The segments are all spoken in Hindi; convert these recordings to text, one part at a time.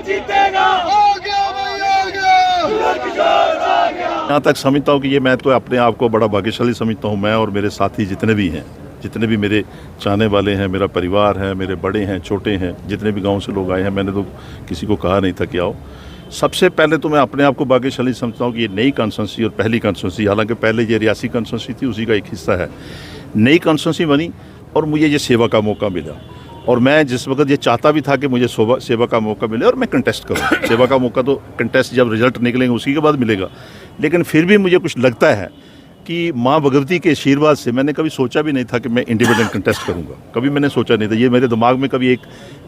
जीतेगा। यहाँ तक समझता हूँ कि ये मैं तो अपने आप को बड़ा भाग्यशाली समझता हूँ, मैं और मेरे साथी जितने भी हैं, जितने भी मेरे चाहने वाले हैं, मेरा परिवार है, मेरे बड़े हैं, छोटे हैं, जितने भी गांव से लोग आए हैं, मैंने तो किसी को कहा नहीं था कि आओ। सबसे पहले तो मैं अपने आप को भाग्यशाली समझता हूँ कि ये नई कॉन्स्टिट्यूंसी और पहली कॉन्स्टिट्यूंसी, हालांकि पहले ये रियासी कॉन्स्टिट्यूंसी थी, उसी का एक हिस्सा है, नई कॉन्स्टिट्यूंसी बनी और मुझे ये सेवा का मौका मिला। और मैं जिस वक्त ये चाहता भी था कि मुझे सेवा का मौका मिले और मैं कंटेस्ट करूँ। सेवा का मौका तो कंटेस्ट जब रिजल्ट निकलेंगे उसी के बाद मिलेगा, लेकिन फिर भी मुझे कुछ लगता है कि माँ भगवती के आशीर्वाद से मैंने कभी सोचा भी नहीं था कि मैं इंडिपेंडेंट कंटेस्ट करूँगा, कभी मैंने सोचा नहीं था। ये मेरे दिमाग में कभी एक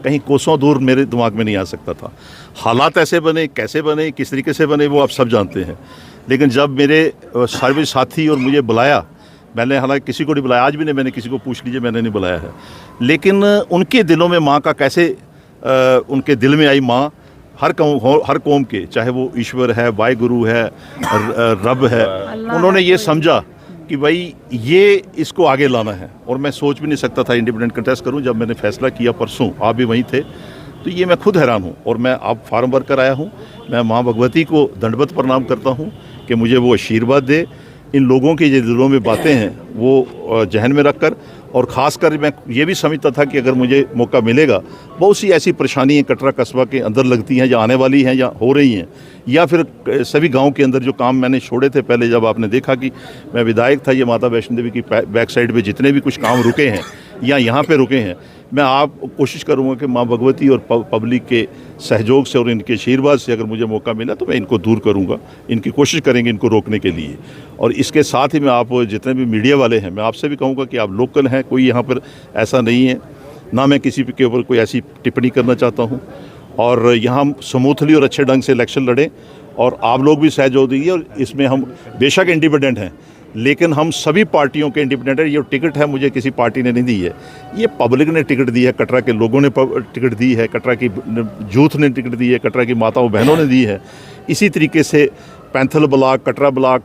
कहीं कोसों दूर मेरे दिमाग में नहीं आ सकता था। हालात ऐसे बने, कैसे बने, किस तरीके से बने, वो आप सब जानते हैं। लेकिन जब मेरे सारे साथी और मुझे बुलाया, मैंने हालांकि किसी को नहीं बुलाया, आज भी नहीं, मैंने किसी को पूछ लीजिए, मैंने नहीं बुलाया है, लेकिन उनके दिलों में माँ का कैसे उनके दिल में आई माँ, हर कौम के, चाहे वो ईश्वर है, वाहिगुरु है, रब है, उन्होंने ये समझा कि भाई ये इसको आगे लाना है। और मैं सोच भी नहीं सकता था इंडिपेंडेंट कंटेस्ट करूं। जब मैंने फैसला किया परसों, आप भी वहीं थे, तो ये मैं खुद हैरान हूं। और मैं अब फार्म भर कर आया हूं। मैं माँ भगवती को दंडवत प्रणाम करता हूं कि मुझे वो आशीर्वाद दे, इन लोगों के जो दिलों में बातें हैं वो जहन में रखकर। और ख़ासकर मैं ये भी समझता था कि अगर मुझे मौका मिलेगा, बहुत सी ऐसी परेशानियाँ कटरा कस्बा के अंदर लगती हैं, या आने वाली हैं, या हो रही हैं, या फिर सभी गांव के अंदर जो काम मैंने छोड़े थे पहले, जब आपने देखा कि मैं विधायक था, ये माता वैष्णो देवी की बैक साइड पे जितने भी कुछ काम रुके हैं या यहाँ पे रुके हैं, मैं आप कोशिश करूँगा कि माँ भगवती और पब्लिक के सहयोग से और इनके आशीर्वाद से अगर मुझे मौका मिला तो मैं इनको दूर करूँगा, इनकी कोशिश करेंगे इनको रोकने के लिए। और इसके साथ ही मैं आप जितने भी मीडिया वाले हैं, मैं आपसे भी कहूँगा कि आप लोकल हैं, कोई यहाँ पर ऐसा नहीं है, ना मैं किसी के ऊपर कोई ऐसी टिप्पणी करना चाहता हूँ। और यहाँ हम स्मूथली और अच्छे ढंग से इलेक्शन लड़ें और आप लोग भी सहयोग दीजिए। और इसमें हम बेशक इंडिपेंडेंट हैं, लेकिन हम सभी पार्टियों के इंडिपेंडेंट हैं। ये टिकट है मुझे किसी पार्टी ने नहीं दी है, ये पब्लिक ने टिकट दी है, कटरा के लोगों ने टिकट दी है, कटरा की यूथ ने टिकट दी है, कटरा की माताओं बहनों ने दी है। इसी तरीके से पैंथल ब्लॉक, कटरा ब्लॉक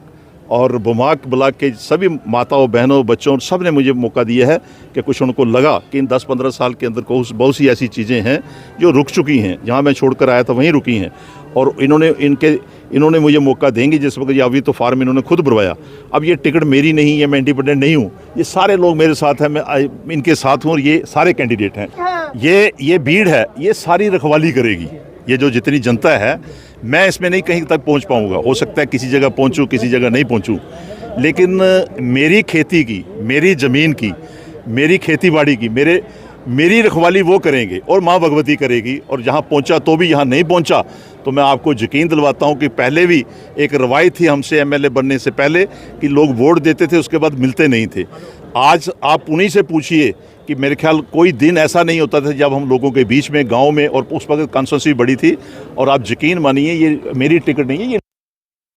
और बुमाक ब्लॉक के सभी माताओं बहनों बच्चों सब ने मुझे मौका दिया है कि कुछ उनको लगा कि इन 10-15 साल के अंदर बहुत सी ऐसी चीज़ें हैं जो रुक चुकी हैं, जहाँ मैं छोड़कर आया था वहीं रुकी हैं। और इन्होंने मुझे मौका देंगे। जिस वक्त ये अभी तो फार्म इन्होंने खुद भरवाया, अब ये टिकट मेरी नहीं है, मैं इंडिपेंडेंट नहीं हूँ, ये सारे लोग मेरे साथ हैं, मैं इनके साथ हूँ और ये सारे कैंडिडेट हैं। ये भीड़ है, ये सारी रखवाली करेगी। ये जो जितनी जनता है, मैं इसमें नहीं कहीं तक पहुंच पाऊंगा, हो सकता है किसी जगह पहुंचूं, किसी जगह नहीं पहुंचूं, लेकिन मेरी खेती की, मेरी ज़मीन की, मेरी खेतीबाड़ी की, मेरी रखवाली वो करेंगे और माँ भगवती करेगी। और जहाँ पहुँचा तो भी, यहाँ नहीं पहुँचा तो मैं आपको यकीन दिलवाता हूँ कि पहले भी एक रवायत थी हमसे एमएलए बनने से पहले कि लोग वोट देते थे, उसके बाद मिलते नहीं थे। आज आप उन्हीं से पूछिए कि मेरे ख्याल कोई दिन ऐसा नहीं होता था जब हम लोगों के बीच में, गांव में, और उस वक्त कॉन्स्टिट्यूंसी बड़ी थी। और आप यकीन मानिए, ये मेरी टिकट नहीं है, ये